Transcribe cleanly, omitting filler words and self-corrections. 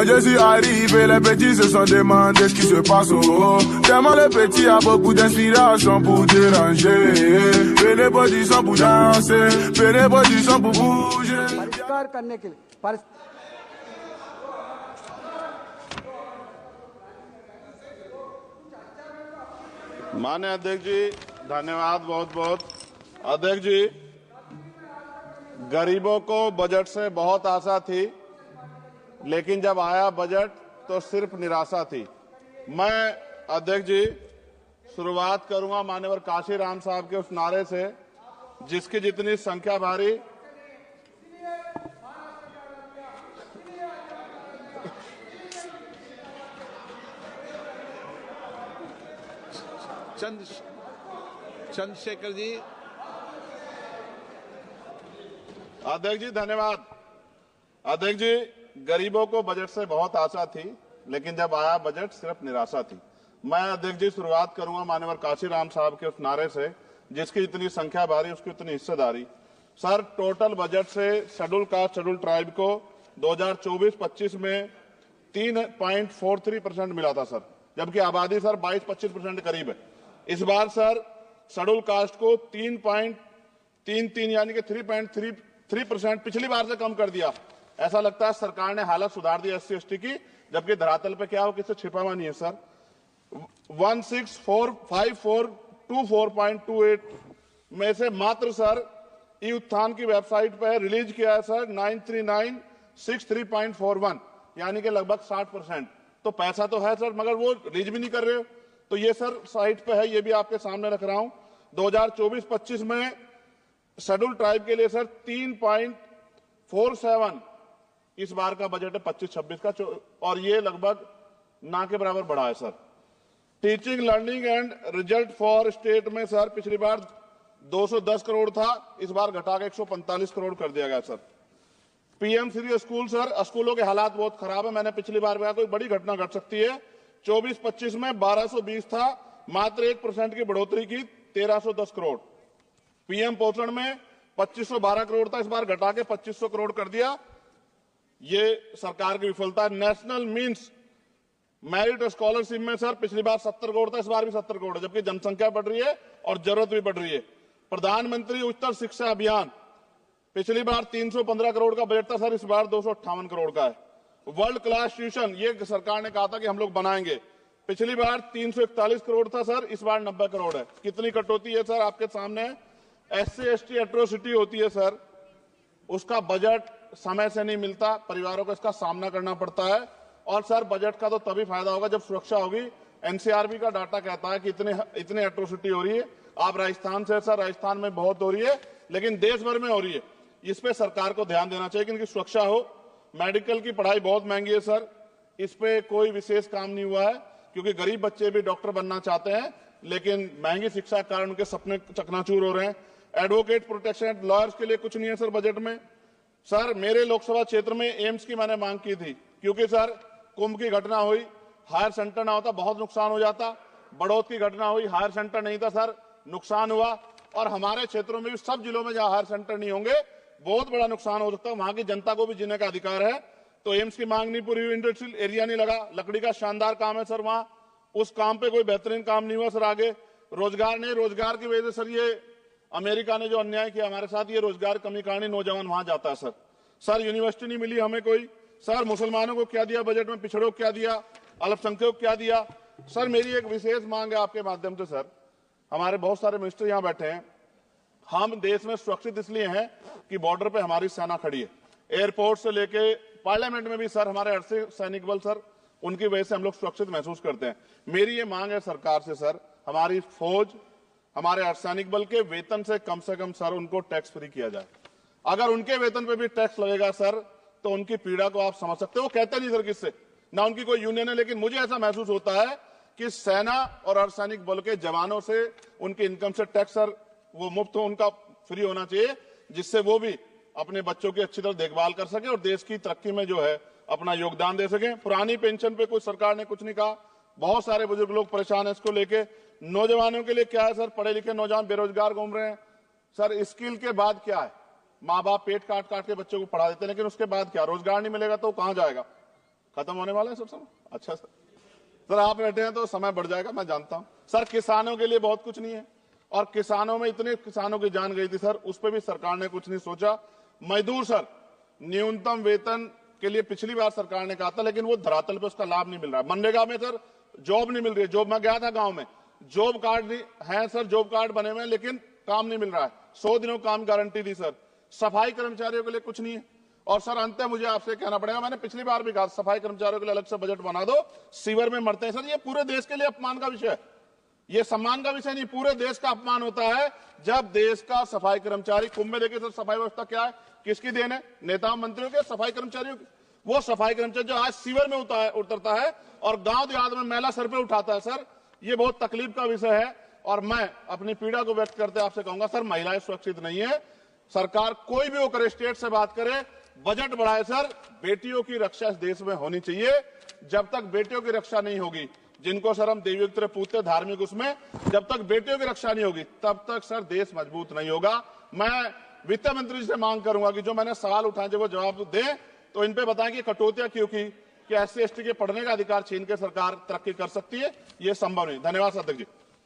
Quand je suis arrivé, les petits se sont demandé ce qui se passe au haut. Tellement le petit a beaucoup d'inspiration pour déranger. Venez position pour danser, venez position pour bouger. परिष्कार करने के लिए माननीय अध्यक्ष जी, धन्यवाद बहुत बहुत। अध्यक्ष जी, गरीबों को बजट से बहुत आशा थी, लेकिन जब आया बजट तो सिर्फ निराशा थी। मैं अध्यक्ष जी शुरुआत करूंगा माननीय काशीराम साहब के उस नारे से, जिसकी जितनी संख्या भारी चंद्रशेखर जी। अध्यक्ष जी धन्यवाद। अध्यक्ष जी, गरीबों को बजट से बहुत आशा थी, लेकिन जब आया बजट सिर्फ निराशा थी। मैं अध्यक्ष जी शुरुआत करूंगा माननीय काशीराम साहब के उस नारे से, जिसकी जितनी संख्या भारी उसकी उतनी हिस्सेदारी। सर, टोटल बजट से शेड्यूल कास्ट शेड्यूल ट्राइब को 2024-25 में 3.43% मिला था सर, जबकि आबादी सर 22-25% करीब है। इस बार सर शेड्यूल कास्ट को 3.33 यानी कि 3.33% पिछली बार से कम कर दिया। ऐसा लगता है सरकार ने हालत सुधार दी SC ST की, जबकि धरातल पे क्या हो किसी छिपा हुआ नहीं है सर। 1645424.28 में से मात्र सर ई उत्थान की वेबसाइट पर रिलीज किया है सर 93963.41 यानी कि लगभग 60%। तो पैसा तो है सर, मगर वो रिलीज भी नहीं कर रहे हो। तो ये सर साइट पे है, ये भी आपके सामने रख रहा हूं। 2024-25 में शेड्यूल ट्राइब के लिए सर 3.47 इस बार का बजट है 25-26 का, और ये लगभग ना के बराबर बढ़ा है sir. Teaching learning and result for state में सर पिछली बार 210 करोड़ था, इस बार घटा के 145 करोड़ कर दिया गया sir. PM Shri school sir, स्कूलों के हालात बहुत खराब है। मैंने पिछली बार कहा कोई बड़ी घटना घट सकती है। 24-25 में 1220 था, मात्र 1% की बढ़ोतरी की 1310 करोड़। PM पोषण में 2512 करोड़ था, इस बार घटा के 2500 करोड़ कर दिया। ये सरकार की विफलता है। नेशनल मीन्स मेरिट स्कॉलरशिप में सर पिछली बार 70 करोड़ था, इस बार भी 70 करोड़ है, जबकि जनसंख्या बढ़ रही है और जरूरत भी बढ़ रही है। प्रधानमंत्री उच्चतर शिक्षा अभियान पिछली बार 315 करोड़ का बजट था सर, इस बार 258 करोड़ का है। वर्ल्ड क्लास ट्यूशन ये सरकार ने कहा था कि हम लोग बनाएंगे, पिछली बार 341 करोड़ था सर, इस बार 90 करोड़ है। कितनी कटौती है सर आपके सामने। SC ST एट्रोसिटी होती है सर, उसका बजट समय से नहीं मिलता, परिवारों को इसका सामना करना पड़ता है। और सर बजट का तो तभी फायदा होगा जब सुरक्षा होगी। NCRB का डाटा कहता है कि इतने एट्रोसिटी हो रही है। आप राजस्थान से सर, राजस्थान में बहुत हो रही है, लेकिन देश भर में हो रही है। इस पे सरकार को ध्यान देना चाहिए कि इनकी सुरक्षा हो। मेडिकल की पढ़ाई बहुत महंगी है सर, इस पे कोई विशेष काम नहीं हुआ है, क्योंकि गरीब बच्चे भी डॉक्टर बनना चाहते हैं, लेकिन महंगी शिक्षा के कारण उनके सपने चकनाचूर हो रहे हैं। एडवोकेट प्रोटेक्शन लॉयर्स के लिए कुछ नहीं है सर बजट में। सर मेरे लोकसभा क्षेत्र में एम्स की मैंने मांग की थी, क्योंकि सर कुंभ की घटना हुई, हायर सेंटर ना होता बहुत नुकसान हो जाता। बड़ौद की घटना हुई, हायर सेंटर नहीं था सर, नुकसान हुआ। और हमारे क्षेत्रों में भी सब जिलों में जहां हायर सेंटर नहीं होंगे बहुत बड़ा नुकसान हो सकता है। वहां की जनता को भी जीने का अधिकार है। तो एम्स की मांग नहीं पूरी हुई, इंडस्ट्रियल एरिया नहीं लगा। लकड़ी का शानदार काम है सर वहां, उस काम पे कोई बेहतरीन काम नहीं हुआ सर। आगे रोजगार नहीं, रोजगार की वजह से सर ये अमेरिका ने जो अन्याय किया हमारे साथ, ये रोजगार कमी कारण नौजवान वहां जाता है सर। सर यूनिवर्सिटी नहीं मिली हमें कोई। सर मुसलमानों को क्या दिया बजट में, पिछड़ों को क्या दिया, अल्पसंख्यकों को क्या दिया। सर मेरी एक विशेष मांग है आपके माध्यम से सर, हमारे बहुत सारे मिनिस्टर यहाँ बैठे हैं। हम देश में सुरक्षित इसलिए हैं कि बॉर्डर पे हमारी सेना खड़ी है, एयरपोर्ट से लेके पार्लियामेंट में भी सर हमारे अर्धसैनिक बल सर, उनकी वजह से हम लोग सुरक्षित महसूस करते हैं। मेरी ये मांग है सरकार से सर, हमारी फौज, हमारे अर्धसैनिक बल के वेतन से कम सर उनको टैक्स फ्री किया जाए। अगर उनके वेतन पे भी टैक्स लगेगा सर, तो उनकी पीड़ा को आप समझ सकते हो। वो कहते नहीं सर किससे, ना उनकी कोई यूनियन है, लेकिन मुझे ऐसा महसूस होता है कि सेना और अर्धसैनिक बल के जवानों से उनकी इनकम से टैक्स सर वो मुफ्त हो, उनका फ्री होना चाहिए, जिससे वो भी अपने बच्चों की अच्छी तरह देखभाल कर सके और देश की तरक्की में जो है अपना योगदान दे सके। पुरानी पेंशन पे कोई सरकार ने कुछ नहीं कहा, बहुत सारे बुजुर्ग लोग परेशान है इसको लेके। नौजवानों के लिए क्या है सर, पढ़े लिखे नौजवान बेरोजगार घूम रहे हैं सर। स्किल के बाद क्या है, माँ बाप पेट काट काट के बच्चों को पढ़ा देते हैं, लेकिन उसके बाद क्या, रोजगार नहीं मिलेगा तो कहां जाएगा। खत्म होने वाला है सब समय। अच्छा सर आप बैठे हैं तो समय बढ़ जाएगा, मैं जानता हूं सर। किसानों के लिए बहुत कुछ नहीं है, और किसानों में इतने किसानों की जान गई थी सर, उस पर भी सरकार ने कुछ नहीं सोचा। मजदूर सर, न्यूनतम वेतन के लिए पिछली बार सरकार ने कहा था, लेकिन वो धरातल पे उसका लाभ नहीं मिल रहा है। मनरेगा में सर जॉब नहीं मिल रही है। जॉब, मैं गया था गांव में, जॉब कार्ड है सर, जॉब कार्ड बने हुए हैं, लेकिन काम नहीं मिल रहा है। 100 दिनों काम गारंटी दी सर। सफाई कर्मचारियों के लिए कुछ नहीं है। और सर अंत में मुझे आपसे कहना पड़ेगा, मैंने पिछली बार भी कहा सफाई कर्मचारियों के लिए अलग से बजट बना दो, सीवर में मरते हैं सर। ये पूरे देश के लिए अपमान का विषय है, ये सम्मान का विषय नहीं, पूरे देश का अपमान होता है जब देश का सफाई कर्मचारी, कुंभ में देखिए सर सफाई व्यवस्था क्या है, किसकी देन है, नेताओं मंत्रियों के, सफाई कर्मचारियों की। वो सफाई कर्मचारी जो आज सीवर में उतरता है और गांव देहात में मैला सर पे उठाता है सर, ये बहुत तकलीफ का विषय है। और मैं अपनी पीड़ा को व्यक्त करते आपसे कहूंगा सर, महिलाएं सुरक्षित नहीं है। सरकार कोई भी वो करे, स्टेट से बात करे, बजट बढ़ाए सर। बेटियों की रक्षा इस देश में होनी चाहिए। जब तक बेटियों की रक्षा नहीं होगी, जिनको सर हम देवयुक्त पूछते धार्मिक, उसमें जब तक बेटियों की रक्षा नहीं होगी तब तक सर देश मजबूत नहीं होगा। मैं वित्त मंत्री जी से मांग करूंगा कि जो मैंने सवाल उठाए जब वो जवाब दें, तो इन पे बताएं कि कटौतियां क्यों की, कि SC ST के पढ़ने का अधिकार छीन के सरकार तरक्की कर सकती है, ये संभव नहीं। धन्यवाद सर अध्यक्ष जी।